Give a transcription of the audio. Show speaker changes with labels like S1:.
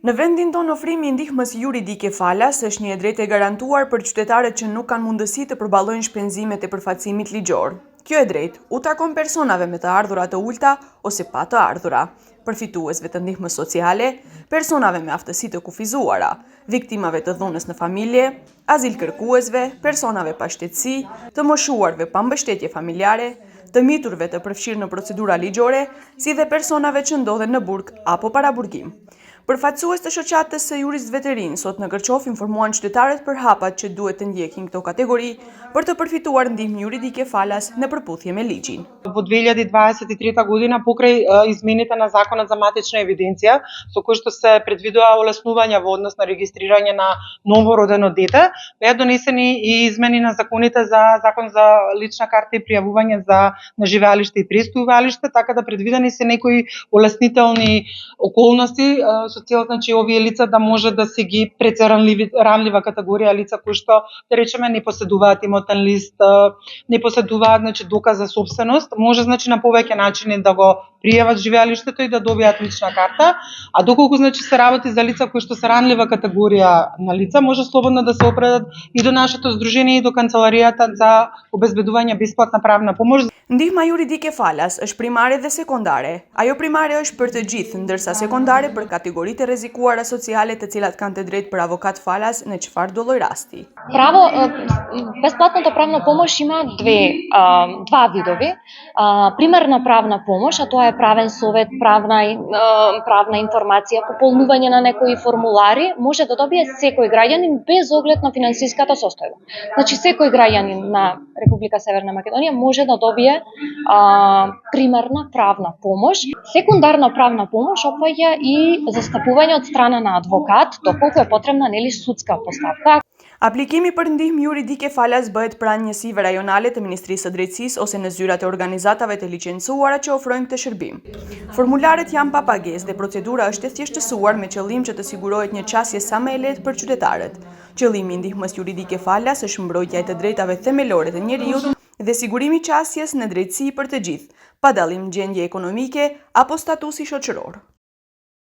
S1: Në vendin tonë, ofrimi i ndihmës juridike falas është një e drejtë e garantuar për qytetarët që nuk kanë mundësi të përballojnë shpenzimet e përfaqësimit ligjor. Kjo e drejtë u takon personave me të ardhura të ulta ose pa të ardhura, përfituesve të ndihmës sociale, personave me aftësi të kufizuara, viktimave të dhunës në familje, azil kërkuesve, personave pa shtetësi, të moshuarve pa mbështetje familjare, të miturve të përfshirë në procedura ligjore, si dhe personave që ndodhen në burg apo para burgim. Përfaqësues të shoqatës së juristëve të rinj sot në Kërçov informuan qytetarët për hapat që duhet të ndjekin këto kategori për të përfituar ndihmë juridike falas në përputhje me ligjin.
S2: Во 2023 година покрај измените на Законот за матична евиденција, со кој што се предвидува олеснување во однос на регистрирање на новородено дете, беа донесени и измени на законите за Закон за лична карта и пријавување на живеалиште и престојувалиште, така да предвидени се некои олеснителни околности со цел овие лица да може да се ги ранлива категорија лица кои што да речеме не поседуваат имотен лист, не поседуваат доказ за собственост, може на повеќе начини да го пријават живеалиштето и да добијат лична карта, а доколку се работи за лица кои што се ранлива категорија на лица, може слободно да се опредат и до нашето здружение и до канцеларијата за обезбедување бесплатна правна помош.
S1: Ndihma juridike falas është primare dhe sekondare. Ajo primare është për të gjithë, ndërsa sekondare për kategoritë e rrezikuara sociale të cilat kanë të drejtë për avokat falas në çfarë do lloj rasti.
S3: Право, бесплатната правна помош има два видови. Примерна правна помош, а тоа е правен совет, правна информација, пополнување на некои формулари, може да добие секој граѓанин без оглед на финансиската состојба. Значи секој граѓанин на Република Северна Македонија може да добие примерна правна помош. Секундарна правна помош опфаќа и застапување од страна на адвокат, доколку е потребна судска поставка.
S1: Aplikimi për ndihmë juridike falas bëhet pranë njësive rajonale të Ministrisë së Drejtësisë ose në zyrat e organizatave të licencuara që ofrojnë këtë shërbim. Formularet janë pa pagesë dhe procedura është e thjeshtësuar me qëllim që të sigurohet një qasje sa më e lehtë për qytetarët. Qëllimi i ndihmës juridike falas është mbrojtja e të drejtave themelore të njeriut dhe sigurimi i qasjes në drejtësi për të gjithë, pa dallim gjendje ekonomike apo statusi shoqëror.